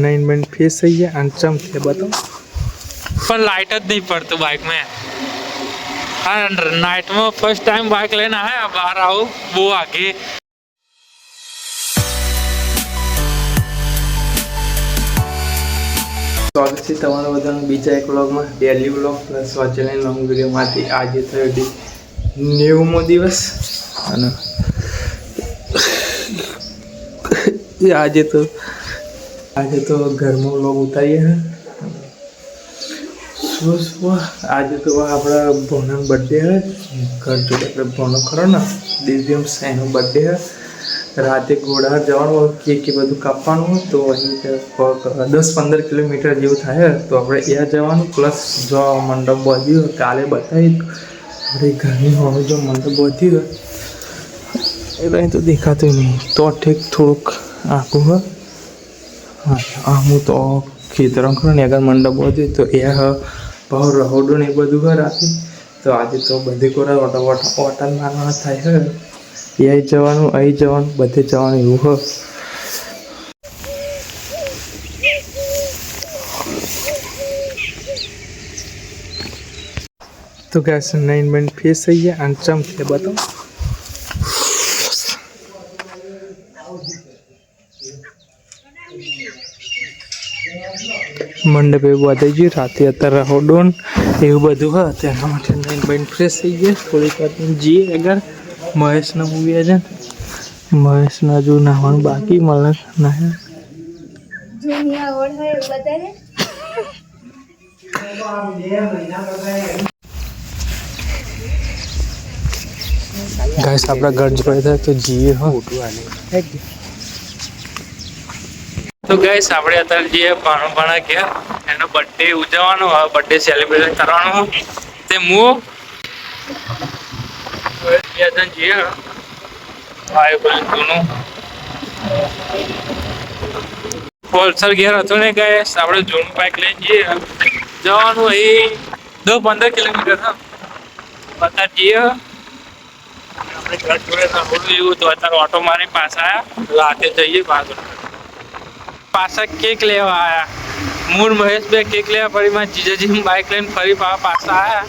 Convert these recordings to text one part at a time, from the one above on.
9 face થઈ ગયા અને ચમ છે બતાવો પણ લાઇટ જ નહીં પડતું બાઇક में हाँ नाइट में फर्स्ट टाइम बाइक लेना है बाहर आओ वो आगे સ્વાગત છે તમારા બધાનું બીજા એક વ્લોગમાં ડેલી વ્લોગ પ્લસ વાંચેલી લોંગ વિડીયોમાંથી આજે થયો 90મો દિવસ અને આજે તો ઘરમાં વ્લોગ ઉતારીએ हैं आज तो अपना भोना बर्थडे है घर जो अपने भोनो खरो ना दिव्यम एनो बर्थडे है राते घोड़ा जवान केक के बधु कापवानुं तो अहीं 10-15 किलोमीटर जेवुं थाय तो आपणे ત્યાં જવાનું प्लस जो मंडप बांध्युं काले बतावी अपने घरनी होवे जो मंडप बांध्युं એટલે તો દેખાતું નહીં તો ઠીક થોડુંક આખું હ હા આમું તો ખેતરમ ખરો ને આગળ મંડપ બાંધ્યું તો એ ભાવ રહોડું ને એ બધું ઘર આપી તો આજે તો બધે કોરા ઓટા મારવાના થાય હે એ જવાનું અહીં જવાનું બધે જવાનું એવું હ તો ગેસ 9 ફેસ થઈ ગયા અને ચમ છે બતાવો મંડપ એવું બધાઈ ગયું રાતે અત્યારે રહોડોન એવું બધું હા તેના માટે નાઈન ફ્રેશ થઈ ગયા થોડીક વાર જઈએ આગળ મહેશના મૂવી છે મહેશના જો નાવાનું બાકી મળે ના ગાઈસ આપણા ઘર જોયા था तो જીએ હા तो गैस આપણે અત્યારે જે ભાણા ગયા એનો બર્થડે ઉજવવાનો હોય બર્થડે સેલિબ્રેશન કરવાનો હોય તે હું યજન જે આય બોલનું પોલસર ગયા હતો ને ગેસ આપણે જૂનું બાઇક લઈને જઈએ જવાનું એ 10-15 કિલોમીટર બતા જઈએ આપણે ઘર જોડે થોડું એવું તો અત્યારે ઓટો મારી પાછા આવ્યા રાતે જઈએ ભાગો पासा केक लेवा आया मूड महेश बे केक लेवा फरी मैं जीजाजी बाइक लेन फरी पासा आया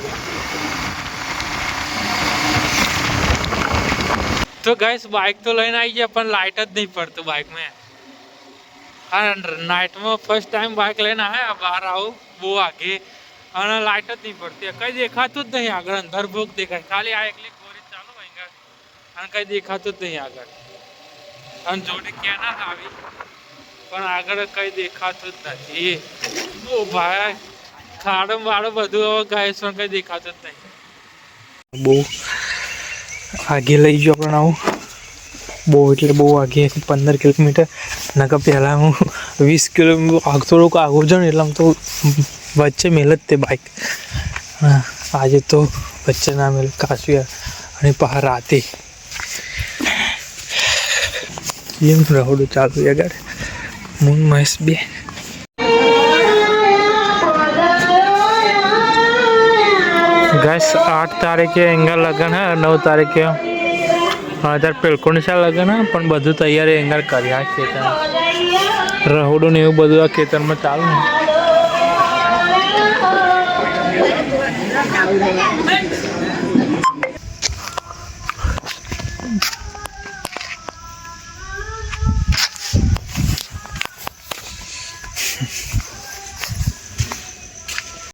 तो गैस बाइक तो लेने आई है अपन लाइट ज नहीं पड़ती बाइक में हाँ नाइट में फर्स्ट टाइम बाइक लेना है बाहर आओ वो आगे અને લાઇટ જ નહીં પડતી કઈ દેખાતું જ નહીં આગળ અંધાર ભોગ દેખાય ખાલી આ એકલી ગોરી ચાલુ હોય અને કઈ દેખાતું જ નહીં આગળ અને જોડે કેના આવી પણ આગળ કઈ દેખાતું જ નથી ઓ ભાઈ ખાડમ વાળો બધું હવે ગાઈસ પણ કઈ દેખાતું જ નહીં બહુ આગે લઈ ગયો આપણે આવું બહુ એટલે બહુ આગે 15 કિલોમીટર નકર પહેલાં હું 20 કિલોમીટર થોડુંક આગળ જાઉં એટલે આમ તો વચ્ચે મેલ જ તે બાઇક આજે તો વચ્ચે ના મેલ કાશ્મીર અને પહાડ રાતે એમ રહોડું ચાલુ આગળ મૂન મહેશ બે गैस 8 तारीखे एंगल लगन है 9 तारीखे 2015 लगन है पण बधु तैयारी एंगल कर्या खेतर रहोडो ने एवं बधु आ खेतर में चालू